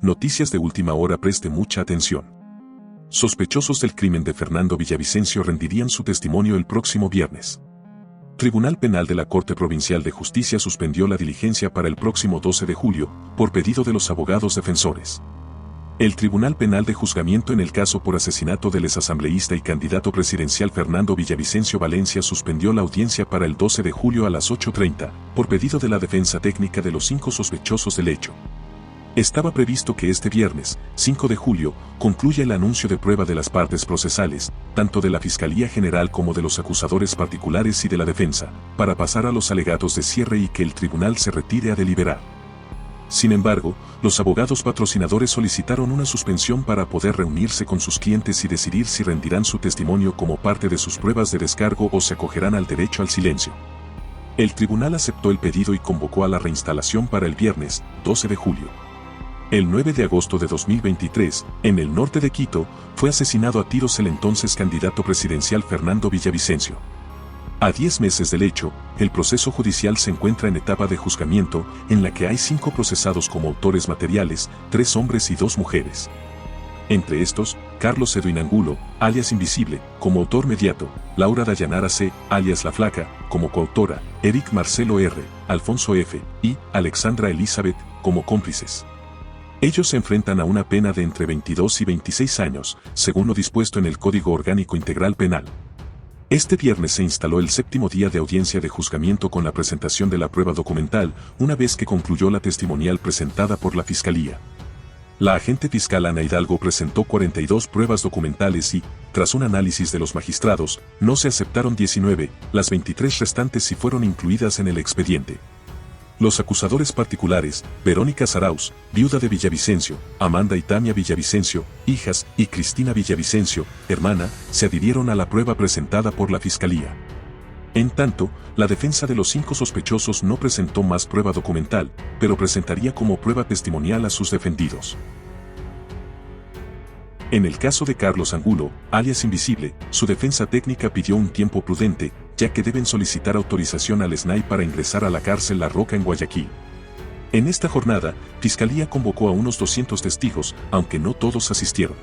Noticias de última hora, preste mucha atención. Sospechosos del crimen de Fernando Villavicencio rendirían su testimonio el próximo viernes. Tribunal Penal de la Corte Provincial de Justicia suspendió la diligencia para el próximo 12 de julio, por pedido de los abogados defensores. El Tribunal Penal de Juzgamiento en el caso por asesinato del exasambleísta y candidato presidencial Fernando Villavicencio Valencia suspendió la audiencia para el 12 de julio a las 8:30, por pedido de la defensa técnica de los 5 sospechosos del hecho. Estaba previsto que este viernes, 5 de julio, concluya el anuncio de prueba de las partes procesales, tanto de la Fiscalía General como de los acusadores particulares y de la defensa, para pasar a los alegatos de cierre y que el tribunal se retire a deliberar. Sin embargo, los abogados patrocinadores solicitaron una suspensión para poder reunirse con sus clientes y decidir si rendirán su testimonio como parte de sus pruebas de descargo o se acogerán al derecho al silencio. El tribunal aceptó el pedido y convocó a la reinstalación para el viernes, 12 de julio. El 9 de agosto de 2023, en el norte de Quito, fue asesinado a tiros el entonces candidato presidencial Fernando Villavicencio. A 10 meses del hecho, el proceso judicial se encuentra en etapa de juzgamiento, en la que hay 5 procesados como autores materiales, 3 hombres y 2 mujeres. Entre estos, Carlos Edwin Angulo, alias Invisible, como autor mediato, Laura Dayanara C., alias La Flaca, como coautora, Eric Marcelo R., Alfonso F. y Alexandra Elizabeth, como cómplices. Ellos se enfrentan a una pena de entre 22 y 26 años, según lo dispuesto en el Código Orgánico Integral Penal. Este viernes se instaló el 7º día de audiencia de juzgamiento con la presentación de la prueba documental, una vez que concluyó la testimonial presentada por la Fiscalía. La agente fiscal Ana Hidalgo presentó 42 pruebas documentales y, tras un análisis de los magistrados, no se aceptaron 19, las 23 restantes sí fueron incluidas en el expediente. Los acusadores particulares, Verónica Zarauz, viuda de Villavicencio, Amanda y Tania Villavicencio, hijas, y Cristina Villavicencio, hermana, se adhirieron a la prueba presentada por la Fiscalía. En tanto, la defensa de los 5 sospechosos no presentó más prueba documental, pero presentaría como prueba testimonial a sus defendidos. En el caso de Carlos Angulo, alias Invisible, su defensa técnica pidió un tiempo prudente, ya que deben solicitar autorización al SNAI para ingresar a la cárcel La Roca en Guayaquil. En esta jornada, Fiscalía convocó a unos 200 testigos, aunque no todos asistieron.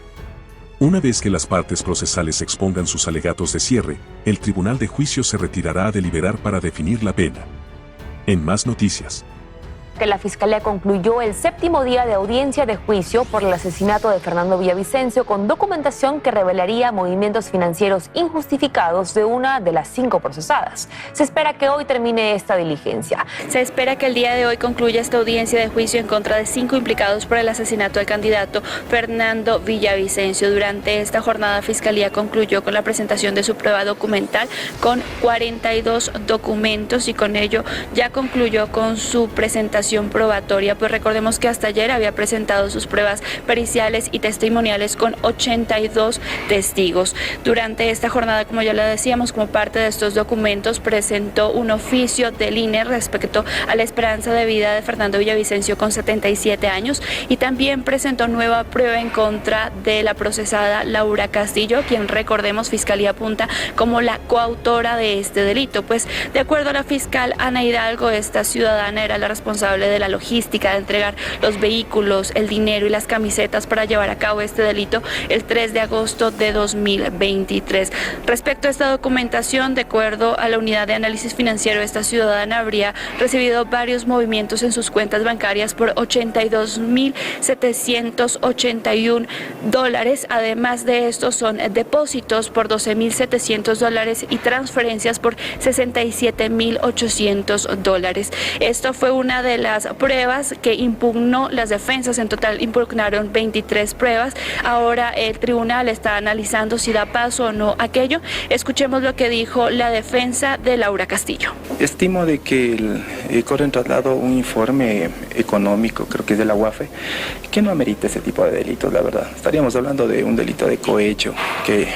Una vez que las partes procesales expongan sus alegatos de cierre, el Tribunal de Juicio se retirará a deliberar para definir la pena. En más noticias. Que la Fiscalía concluyó el 7º día de audiencia de juicio por el asesinato de Fernando Villavicencio con documentación que revelaría movimientos financieros injustificados de una de las 5 procesadas. Se espera que hoy termine esta diligencia. Se espera que el día de hoy concluya esta audiencia de juicio en contra de 5 implicados por el asesinato del candidato Fernando Villavicencio. Durante esta jornada, Fiscalía concluyó con la presentación de su prueba documental con 42 documentos y con ello ya concluyó con su presentación probatoria, pues recordemos que hasta ayer había presentado sus pruebas periciales y testimoniales con 82 testigos. Durante esta jornada, como ya lo decíamos, como parte de estos documentos, presentó un oficio del INE respecto a la esperanza de vida de Fernando Villavicencio con 77 años y también presentó nueva prueba en contra de la procesada Laura Castillo, quien recordemos Fiscalía apunta como la coautora de este delito, pues de acuerdo a la fiscal Ana Hidalgo, esta ciudadana era la responsable de la logística de entregar los vehículos, el dinero y las camisetas para llevar a cabo este delito el 3 de agosto de 2023. Respecto a esta documentación, de acuerdo a la unidad de análisis financiero, esta ciudadana habría recibido varios movimientos en sus cuentas bancarias por $82,781. Además de estos son depósitos por $12,700 y transferencias por $67,800. Esto fue una de las pruebas que impugnó las defensas. En total impugnaron 23 pruebas. Ahora el tribunal está analizando si da paso o no aquello. Escuchemos lo que dijo la defensa de Laura Castillo. Estimo de que el Corren trasladó un informe económico, creo que es de la UAFE, que no amerita ese tipo de delitos, la verdad. Estaríamos hablando de un delito de cohecho, que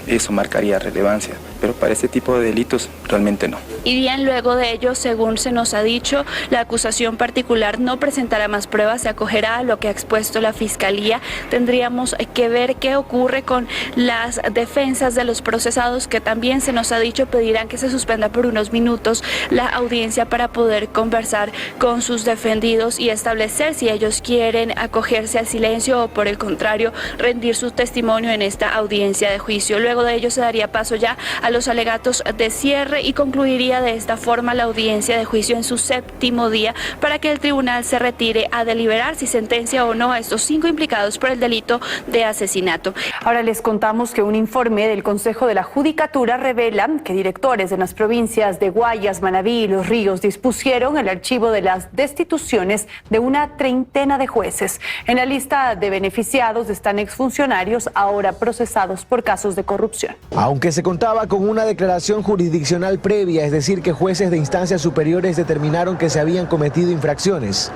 eso marcaría relevancia. pero para ese tipo de delitos realmente no. Y bien, luego de ello, según se nos ha dicho, la acusación particular no presentará más pruebas, se acogerá a lo que ha expuesto la Fiscalía. Tendríamos que ver qué ocurre con las defensas de los procesados, que también se nos ha dicho pedirán que se suspenda por unos minutos la audiencia para poder conversar con sus defendidos y establecer si ellos quieren acogerse al silencio o, por el contrario, rendir su testimonio en esta audiencia de juicio. Luego de ello se daría paso ya a los alegatos de cierre y concluiría de esta forma la audiencia de juicio en su 7º día para que el tribunal se retire a deliberar si sentencia o no a estos 5 implicados por el delito de asesinato. Ahora les contamos que un informe del Consejo de la Judicatura revela que directores de las provincias de Guayas, Manabí y Los Ríos dispusieron el archivo de las destituciones de una treintena de jueces. En la lista de beneficiados están exfuncionarios ahora procesados por casos de corrupción. Aunque se contaba con una declaración jurisdiccional previa, es decir, que jueces de instancias superiores determinaron que se habían cometido infracciones,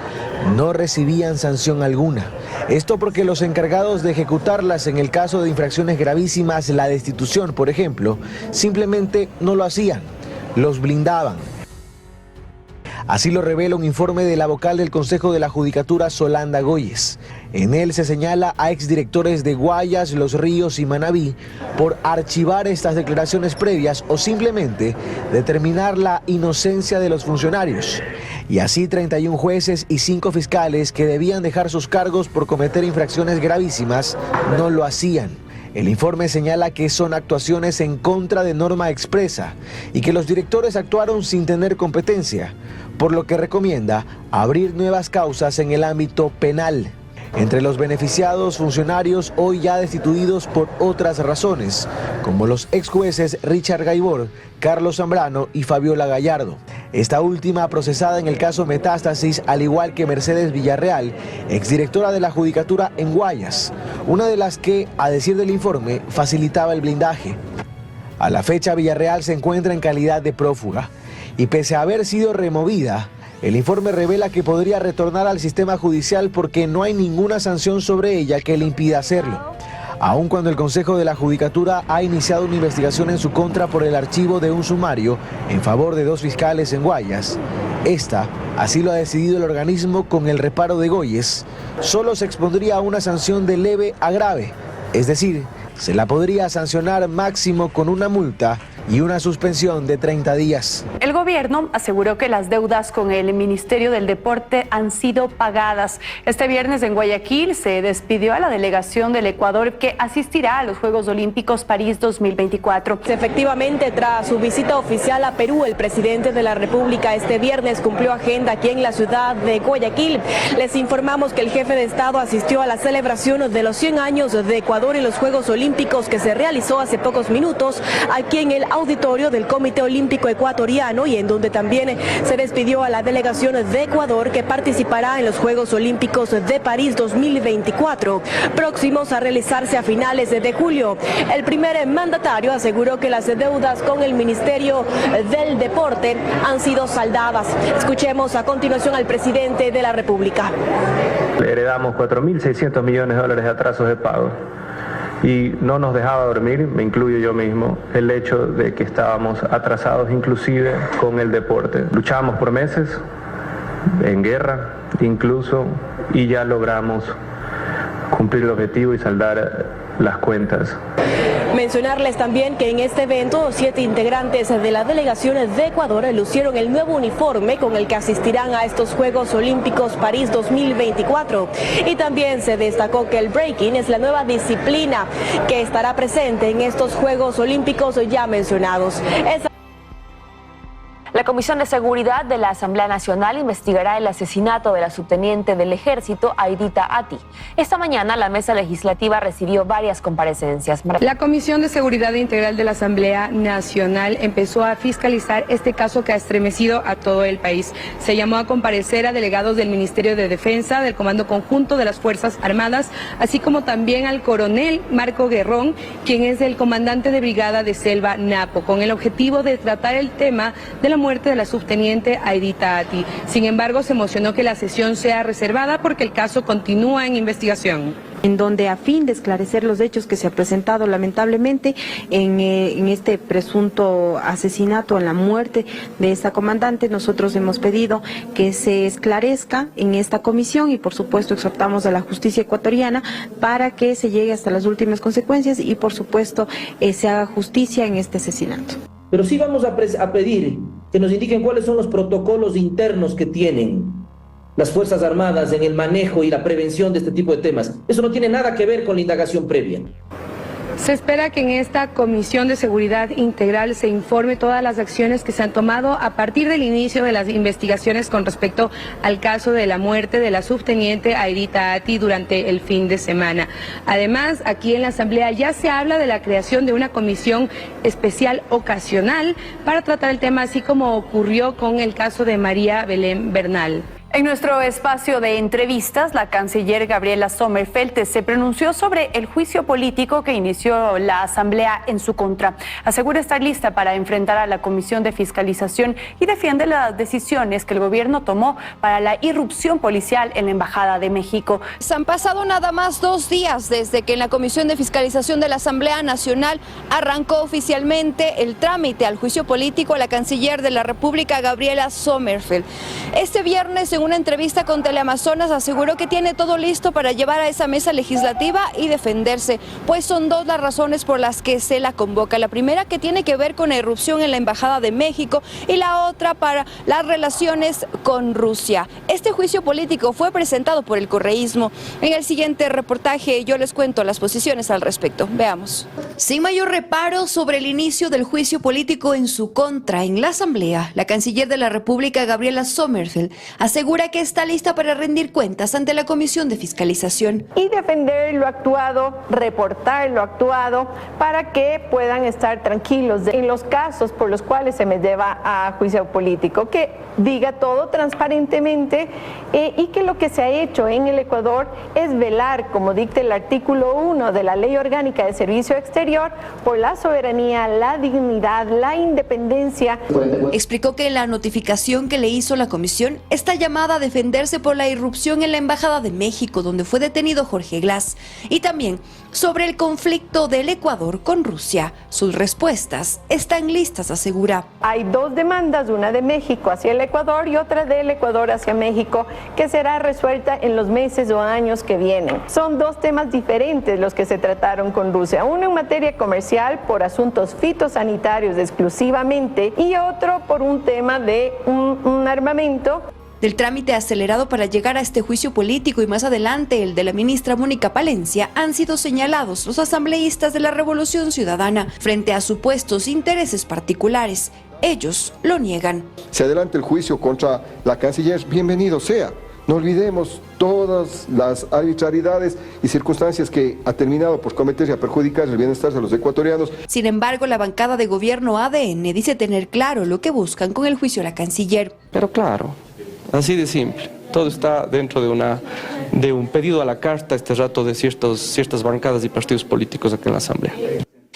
no recibían sanción alguna. Esto porque los encargados de ejecutarlas en el caso de infracciones gravísimas, la destitución, por ejemplo, simplemente no lo hacían, los blindaban. Así lo revela un informe de la vocal del Consejo de la Judicatura, Solanda Goyes. En él se señala a exdirectores de Guayas, Los Ríos y Manabí por archivar estas declaraciones previas o simplemente determinar la inocencia de los funcionarios. Y así 31 jueces y 5 fiscales que debían dejar sus cargos por cometer infracciones gravísimas no lo hacían. El informe señala que son actuaciones en contra de norma expresa y que los directores actuaron sin tener competencia, por lo que recomienda abrir nuevas causas en el ámbito penal. Entre los beneficiados, funcionarios hoy ya destituidos por otras razones, como los ex jueces Richard Gaibor, Carlos Zambrano y Fabiola Gallardo. Esta última procesada en el caso Metástasis, al igual que Mercedes Villarreal, exdirectora de la Judicatura en Guayas, una de las que, a decir del informe, facilitaba el blindaje. A la fecha, Villarreal se encuentra en calidad de prófuga y pese a haber sido removida, el informe revela que podría retornar al sistema judicial porque no hay ninguna sanción sobre ella que le impida hacerlo. Aun cuando el Consejo de la Judicatura ha iniciado una investigación en su contra por el archivo de un sumario en favor de 2 fiscales en Guayas, esta, así lo ha decidido el organismo con el reparo de Goyes, solo se expondría a una sanción de leve a grave, es decir, se la podría sancionar máximo con una multa y una suspensión de 30 días. El gobierno aseguró que las deudas con el Ministerio del Deporte han sido pagadas. Este viernes en Guayaquil se despidió a la delegación del Ecuador que asistirá a los Juegos Olímpicos París 2024. Efectivamente, tras su visita oficial a Perú, el presidente de la República este viernes cumplió agenda aquí en la ciudad de Guayaquil. Les informamos que el jefe de Estado asistió a la celebración de los 100 años de Ecuador en los Juegos Olímpicos que se realizó hace pocos minutos aquí en el auditorio del Comité Olímpico Ecuatoriano y en donde también se despidió a la delegación de Ecuador que participará en los Juegos Olímpicos de París 2024, próximos a realizarse a finales de julio. El primer mandatario aseguró que las deudas con el Ministerio del Deporte han sido saldadas. Escuchemos a continuación al presidente de la República. Heredamos 4.600 millones de dólares de atrasos de pago. Y no nos dejaba dormir, me incluyo yo mismo, el hecho de que estábamos atrasados inclusive con el deporte. Luchamos por meses, en guerra incluso, y ya logramos cumplir el objetivo y saldar las cuentas. Mencionarles también que en este evento 7 integrantes de la delegación de Ecuador lucieron el nuevo uniforme con el que asistirán a estos Juegos Olímpicos París 2024. Y también se destacó que el breaking es la nueva disciplina que estará presente en estos Juegos Olímpicos ya mencionados. La Comisión de Seguridad de la Asamblea Nacional investigará el asesinato de la subteniente del Ejército, Aidita Ati. Esta mañana la mesa legislativa recibió varias comparecencias. La Comisión de Seguridad Integral de la Asamblea Nacional empezó a fiscalizar este caso que ha estremecido a todo el país. Se llamó a comparecer a delegados del Ministerio de Defensa, del Comando Conjunto de las Fuerzas Armadas, así como también al coronel Marco Guerrón, quien es el comandante de brigada de Selva Napo, con el objetivo de tratar el tema de la muerte de la subteniente Aidita Ati. Sin embargo, se emocionó que la sesión sea reservada porque el caso continúa en investigación. en donde a fin de esclarecer los hechos que se ha presentado lamentablemente en este presunto asesinato, en la muerte de esta comandante, nosotros hemos pedido que se esclarezca en esta comisión y por supuesto exhortamos a la justicia ecuatoriana para que se llegue hasta las últimas consecuencias y por supuesto se haga justicia en este asesinato. Pero sí vamos a pedir que nos indiquen cuáles son los protocolos internos que tienen las Fuerzas Armadas en el manejo y la prevención de este tipo de temas. Eso no tiene nada que ver con la indagación previa. Se espera que en esta Comisión de Seguridad Integral se informe todas las acciones que se han tomado a partir del inicio de las investigaciones con respecto al caso de la muerte de la subteniente Airita Ati durante el fin de semana. Además, aquí en la Asamblea ya se habla de la creación de una comisión especial ocasional para tratar el tema, así como ocurrió con el caso de María Belén Bernal. En nuestro espacio de entrevistas, la canciller Gabriela Sommerfeld se pronunció sobre el juicio político que inició la Asamblea en su contra. Asegura estar lista para enfrentar a la Comisión de Fiscalización y defiende las decisiones que el gobierno tomó para la irrupción policial en la Embajada de México. Se han pasado nada más 2 días desde que en la Comisión de Fiscalización de la Asamblea Nacional arrancó oficialmente el trámite al juicio político a la canciller de la República, Gabriela Sommerfeld. Este viernes, en una entrevista con Teleamazonas, aseguró que tiene todo listo para llevar a esa mesa legislativa y defenderse, pues son 2 las razones por las que se la convoca. La primera, que tiene que ver con la irrupción en la Embajada de México, y la otra para las relaciones con Rusia. Este juicio político fue presentado por el correísmo. En el siguiente reportaje yo les cuento las posiciones al respecto. Veamos. Sin mayor reparo sobre el inicio del juicio político en su contra en la Asamblea, la canciller de la República, Gabriela Sommerfeld, asegura que está lista para rendir cuentas ante la Comisión de Fiscalización. Y defender lo actuado, reportar lo actuado, para que puedan estar tranquilos en los casos por los cuales se me lleva a juicio político, que diga todo transparentemente y que lo que se ha hecho en el Ecuador es velar, como dicta el artículo 1 de la Ley Orgánica de Servicio Exterior, por la soberanía, la dignidad, la independencia. Explicó que la notificación que le hizo la comisión está llamada a defenderse por la irrupción en la Embajada de México, donde fue detenido Jorge Glass, y también sobre el conflicto del Ecuador con Rusia. Sus respuestas están listas, asegura. Hay 2 demandas, una de México hacia el Ecuador y otra del Ecuador hacia México, que será resuelta en los meses o años que vienen. Son 2 temas diferentes los que se trataron con Rusia, uno en materia comercial por asuntos fitosanitarios exclusivamente y otro por un tema de un armamento. Del trámite acelerado para llegar a este juicio político y más adelante el de la ministra Mónica Palencia han sido señalados los asambleístas de la Revolución Ciudadana frente a supuestos intereses particulares. Ellos lo niegan. Se adelanta el juicio contra la canciller, bienvenido sea. No olvidemos todas las arbitrariedades y circunstancias que ha terminado por cometer y a perjudicar el bienestar de los ecuatorianos. Sin embargo, la bancada de gobierno ADN dice tener claro lo que buscan con el juicio a la canciller. Pero claro, así de simple. Todo está dentro de un pedido a la carta este rato de ciertas bancadas y partidos políticos aquí en la Asamblea.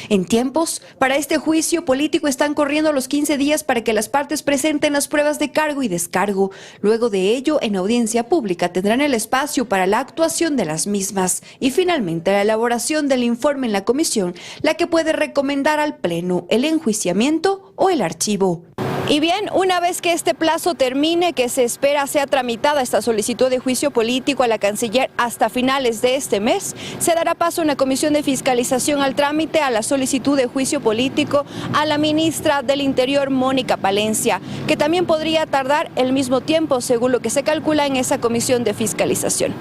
En tiempos, para este juicio político están corriendo los 15 días para que las partes presenten las pruebas de cargo y descargo. Luego de ello, en audiencia pública tendrán el espacio para la actuación de las mismas y finalmente la elaboración del informe en la comisión, la que puede recomendar al Pleno el enjuiciamiento o el archivo. Y bien, una vez que este plazo termine, que se espera sea tramitada esta solicitud de juicio político a la canciller hasta finales de este mes, se dará paso en la Comisión de Fiscalización al trámite a la solicitud de juicio político a la ministra del Interior, Mónica Palencia, que también podría tardar el mismo tiempo según lo que se calcula en esa Comisión de Fiscalización.